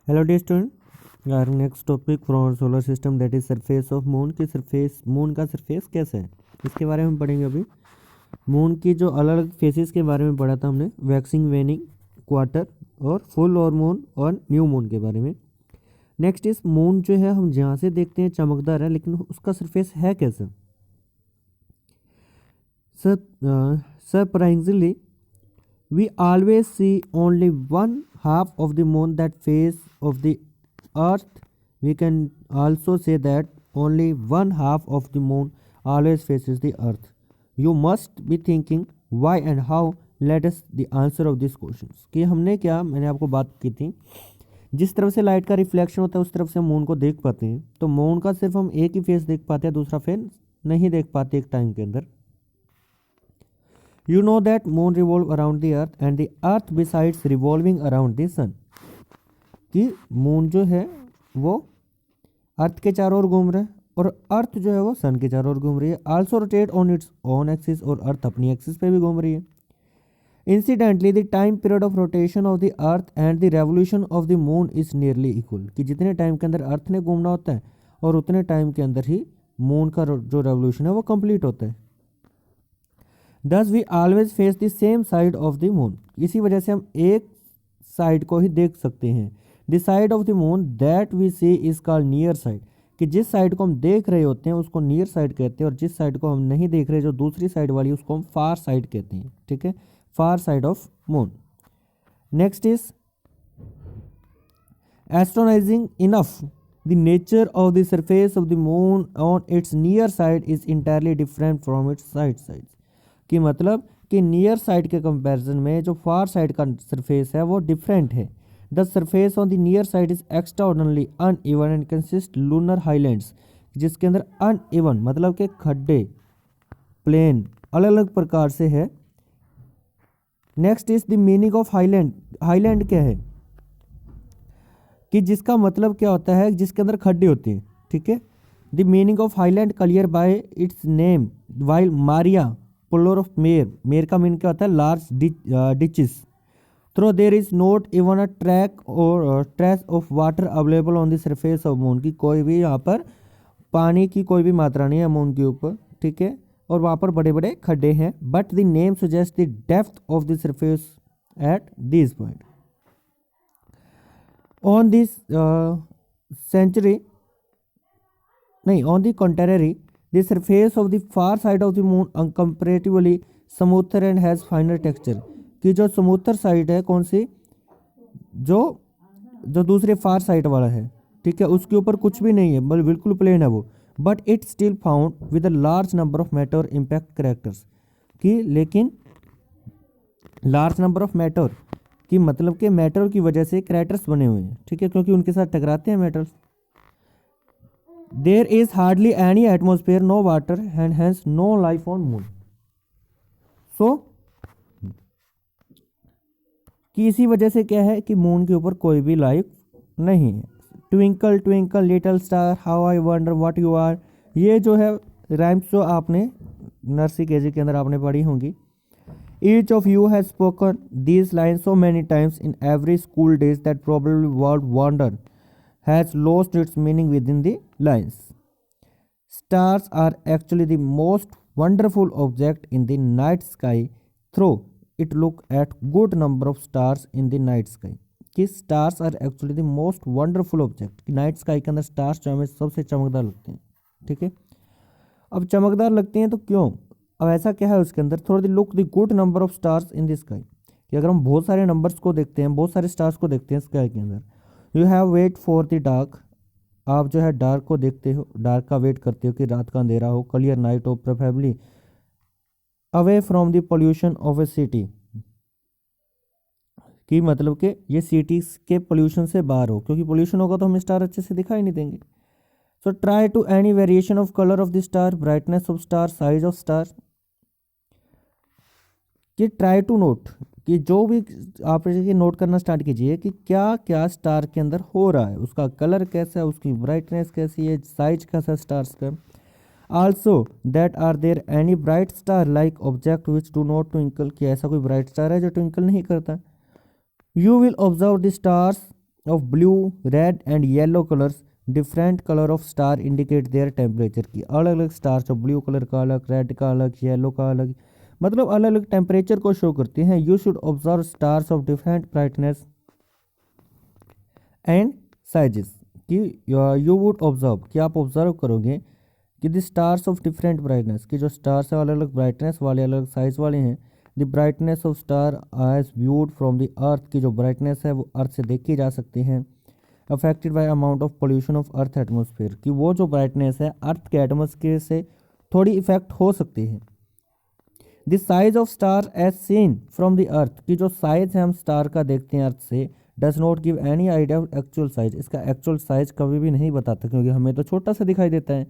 Hello dear student, our next topic from solar system that is surface of moon की surface. Moon का surface कैसा है इसके बारे में पढ़ेंगे। अभी मून की जो अलग अलग फेसेस के बारे में पढ़ा था हमने, वैक्सिंग, वेनिंग, क्वार्टर और फुल और मून और न्यू मून के बारे में। नेक्स्ट इस मून जो है हम जहाँ से देखते हैं चमकदार है, लेकिन उसका सरफेस है कैसा। Surprisingly we always see only one half of the moon that face of the earth. We can also say that only one half of the moon always faces the earth. You must be thinking why and how. Let us the answer of these questions कि हमने क्या, मैंने आपको बात की थी, जिस तरफ से लाइट का रिफ्लेक्शन होता है उस तरफ से मून को देख पाते हैं। तो मून का सिर्फ हम एक ही फेस देख पाते हैं, दूसरा फेस नहीं देख पाते एक टाइम के अंदर। You know that moon revolve around the earth and the earth besides revolving around the sun. कि मून जो है वो अर्थ के चारों ओर घूम रहा है और अर्थ जो है वो सन के चारों ओर घूम रही है। Also rotate on its own axis, और अर्थ अपनी एक्सिस पे भी घूम रही है। Incidentally the time period of rotation of the earth and the revolution of the moon is nearly equal. कि जितने टाइम के अंदर अर्थ ने घूमना होता है और उतने टाइम के अंदर ही मून का जो रेवोल्यूशन है वो कंप्लीट होता है। Thus we always face the same side of the moon. इसी वजह से हम एक साइड को ही देख सकते हैं। The side of the moon that we see is called near side. कि जिस साइड को हम देख रहे होते हैं उसको नियर साइड कहते हैं, और जिस साइड को हम नहीं देख रहे, जो दूसरी साइड वाली, उसको हम फार साइड कहते हैं। ठीक है, far side of moon. Next is astonishing enough the nature of the surface of the moon on its near side is entirely different from its side sides. कि मतलब कि नियर साइड के कंपैरिजन में जो फार साइड का surface है वो different है। The surface on the near side is extraordinary uneven and consist lunar highlands, जिसके अंदर अनइवन मतलब के खड्डे, प्लेन अलग अलग प्रकार से है। Next is the meaning of highland. Highland क्या है कि जिसका मतलब क्या होता है, जिसके अंदर खड्डे होते हैं। ठीक है, the meaning of highland clear by its name, while maria plural of mare. Mare का मीनिंग क्या होता है, large ditches. Through there is not even a track और trace of water available on the surface of moon. की कोई भी यहाँ पर पानी की कोई भी मात्रा नहीं है मून के ऊपर। ठीक है, और वहाँ पर बड़े बड़े खड्डे हैं। But the name suggest the depth of the surface at this point. On this on the contrary, the surface of the far side of the moon comparatively smoother and has finer texture. कि जो smoother side है कौन सी, जो जो दूसरे फार side वाला है, ठीक है, उसके ऊपर कुछ भी नहीं है, बल्कि बिल्कुल प्लेन है वो। But it still found with a large number of matter और इम्पैक्ट करेक्टर्स। कि लेकिन लार्ज नंबर ऑफ मैटर कि मतलब कि मैटर की वजह से क्रैटर्स बने हुए हैं। ठीक है, क्योंकि उनके साथ टकराते हैं matters. There is hardly any atmosphere, no water and hence no life on moon. So कि इसी वजह से क्या है कि मून के ऊपर कोई भी लाइफ नहीं है। Twinkle twinkle little star how I wonder what you are, ये जो है राइम्स जो आपने नर्सरी केजी के अंदर आपने पढ़ी होंगी। Each of you has spoken these lines so many times in every school days that probably word wonder has lost its meaning within the lines. Stars are actually the most wonderful object in the night sky. Through it look at good number of stars in the night sky. कि stars are actually the most wonderful object। कि night sky के अंदर stars जो हमें सबसे चमकदार लगते हैं। ठीक है, अब चमकदार लगते हैं तो क्यों, अब ऐसा क्या है उसके अंदर। थोड़ा दी look the good number of stars in the sky, कि अगर हम बहुत सारे नंबर्स को देखते हैं, बहुत सारे स्टार्स को देखते हैं स्काई के अंदर। You have wait for the dark, आप जो है डार्क को देखते हो, डार्क का वेट करते हो कि रात का अंधेरा हो, क्लियर नाइट हो, preferably away from the pollution of A city. कि मतलब कि ये सिटीज के पोल्यूशन से बाहर हो, क्योंकि पोल्यूशन होगा तो हम स्टार अच्छे से दिखाई नहीं देंगे। So try to any variation of colour of the star, brightness of star, size of star. कि ट्राई टू नोट, कि जो भी आप नोट करना स्टार्ट कीजिए कि क्या क्या स्टार के अंदर हो रहा है, उसका कलर कैसा है, उसकी ब्राइटनेस कैसी है, साइज कैसा है स्टार्स का। Also that are there any bright star like object which do not twinkle, कि ऐसा कोई ब्राइट स्टार है जो ट्विंकल नहीं करता। You will observe the stars of blue, red and yellow colours, different colour of star indicate their temperature, की अलग अलग स्टार जो ब्लू कलर का अलग, रेड का अलग, येलो का अलग, मतलब अलग अलग टेम्परेचर को शो करते हैं। You should observe stars of different brightness and sizes, कि यू वुड ऑब्जर्व, कि आप ऑब्जर्व करोगे कि the stars of different brightness, की जो स्टार्स है अलग अलग ब्राइटनेस वाले, अलग अलग साइज वाले हैं। The brightness of star as viewed from the earth, की जो ब्राइटनेस है वो अर्थ से देखी जा सकती हैं। Affected by amount of pollution of earth atmosphere, कि वो जो ब्राइटनेस है अर्थ के एटमोसफेयर से थोड़ी इफेक्ट हो सकती है। The size of star as seen from the earth, की जो साइज है हम स्टार का देखते हैं अर्थ से, does not give any idea of actual size, इसका एक्चुअल साइज कभी भी नहीं बताता, क्योंकि हमें तो छोटा सा दिखाई देता है।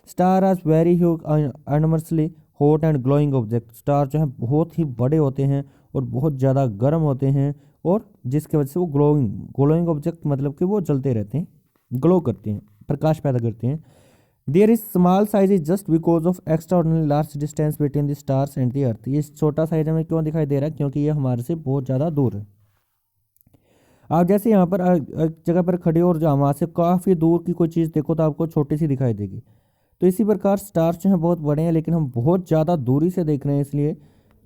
Star are very huge enormously hot and glowing object, star जो है बहुत ही बड़े होते हैं और बहुत ज़्यादा गर्म होते हैं, और जिसकी वजह से वो ग्लोइंग ऑब्जेक्ट मतलब कि वो जलते रहते हैं, ग्लो करते हैं, प्रकाश पैदा करते हैं। There is small size is just because of extraordinary large distance between the stars and the earth, ये छोटा साइज हमें क्यों दिखाई दे रहा है, क्योंकि ये हमारे से बहुत ज़्यादा दूर है। आप जैसे यहाँ पर एक जगह पर खड़े हो और जो वहाँ से काफ़ी दूर की कोई चीज़ देखो तो आपको छोटी सी दिखाई देगी, तो इसी प्रकार स्टार्स जो हैं बहुत बड़े हैं, लेकिन हम बहुत ज़्यादा दूरी से देख रहे हैं, इसलिए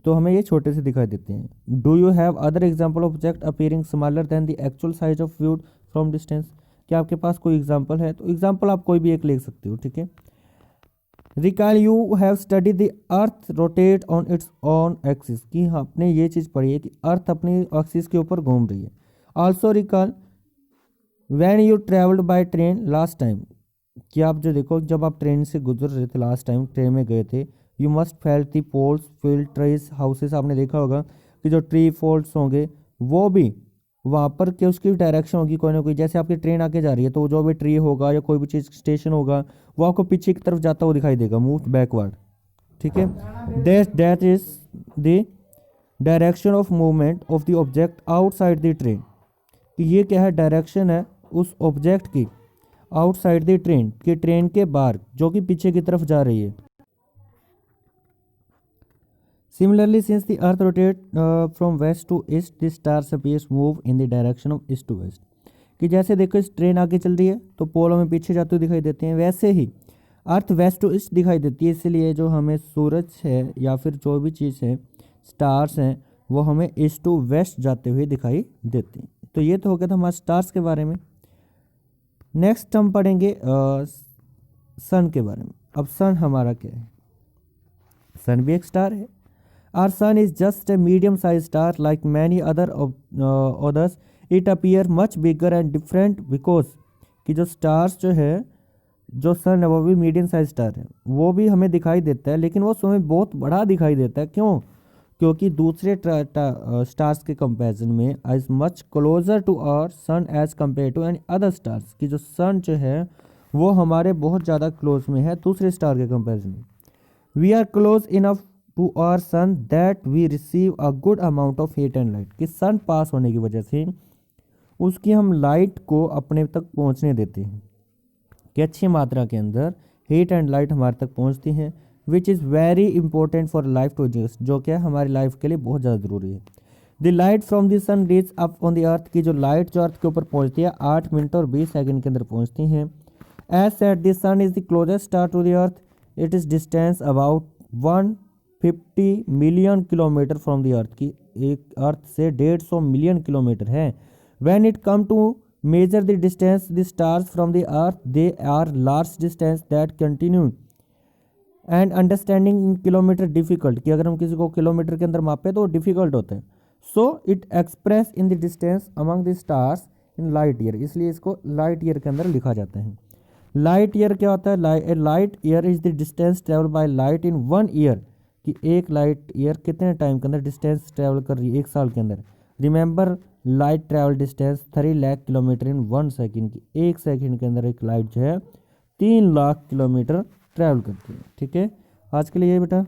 तो हमें ये छोटे से दिखाई देते हैं। Do you have other example of object appearing smaller than the actual size of viewed from distance, क्या आपके पास कोई एग्जाम्पल है? तो एग्जाम्पल आप कोई भी एक लिख सकते हो, ठीक है। Recall you have study the earth rotate on it's on axis, कि आपने ये चीज़ पढ़ी है कि अर्थ अपनी एक्सिस के ऊपर घूम रही है। Also recall when you travelled by train last time, कि आप जो देखो जब आप ट्रेन से गुजर रहे थे लास्ट टाइम, ट्रेन में गए थे, you must felt the poles field trees houses, आपने देखा होगा कि जो ट्री फोल्ड्स होंगे वो भी वहाँ पर कि उसकी डायरेक्शन होगी कोई ना कोई, जैसे आपकी ट्रेन आके जा रही है तो जो भी ट्री होगा या कोई भी चीज़ स्टेशन होगा वो आपको पीछे की तरफ जाता हुआ दिखाई देगा, मूव बैकवर्ड, ठीक है। That is the direction of movement of the object outside the train, कि ये क्या है, डायरेक्शन है उस ऑब्जेक्ट की आउटसाइड द ट्रेन, कि ट्रेन के बाहर जो कि पीछे की तरफ जा रही है। Similarly, since the earth rotates from west to east, the stars appears move in the direction of east to west, कि जैसे देखो इस ट्रेन आगे चल रही है तो पोल हमें पीछे जाते हुए दिखाई देते हैं, वैसे ही अर्थ वेस्ट टू ईस्ट दिखाई देती है, इसलिए जो हमें सूरज है या फिर जो भी चीज़ है स्टार्स हैं वो हमें ईस्ट टू वेस्ट जाते हुए दिखाई देते हैं। तो ये तो हो गया था हमारे स्टार्स के बारे में। नेक्स्ट हम पढ़ेंगे सन के बारे में। अब सन हमारा क्या है? सन भी एक स्टार है। Our sun is just a medium-sized star like many other others. It appear much bigger and different because कि जो स्टार्स जो है, जो सन है वो भी मीडियम साइज स्टार है, वो भी हमें दिखाई देता है, लेकिन वो हमें बहुत बड़ा दिखाई देता है। क्यों? क्योंकि दूसरे स्टार्स के कंपैरिजन में is much closer to our sun as compare to any other stars, कि जो सन जो है वो हमारे बहुत ज़्यादा क्लोज में है दूसरे स्टार के कंपैरिजन में। We are close enough to our sun that we receive a good amount of heat and light, कि सन पास होने की वजह से उसकी हम लाइट को अपने तक पहुंचने देते हैं, कि अच्छी मात्रा के अंदर हीट एंड लाइट हमारे तक पहुंचती हैं, which is very important for life to exist, जो क्या हमारी लाइफ के लिए बहुत ज़्यादा ज़रूरी है। The light from the sun reach up on the earth, की जो लाइट जो अर्थ के ऊपर पहुँचती है 8 मिनट और 20 सेकेंड के अंदर पहुँचती हैं। As set the sun is the closest star to the earth, it is distance about 150 million kilometre from the earth, की एक अर्थ से 150 मिलियन किलोमीटर है। When it come to measure the distance the stars from the earth, they are large distance that continue and understanding in kilometre difficult, कि अगर हम किसी को kilometre के अंदर मापे तो डिफिकल्ट होता है। So it express in the distance among the stars in light year, इसलिए इसको लाइट ईयर के अंदर लिखा जाता है। लाइट ईयर क्या होता है? Light year is the distance travel by light in 1 year, कि एक लाइट ईयर कितने टाइम के अंदर डिस्टेंस ट्रेवल कर रही है, 1 साल के अंदर। Remember light travel distance 3 lakh kilometre इन 1 सेकेंड, की 1 सेकेंड के अंदर एक लाइट जो है 3 लाख किलोमीटर ट्रैवल करती है। ठीक है, आज के लिए ये बेटा।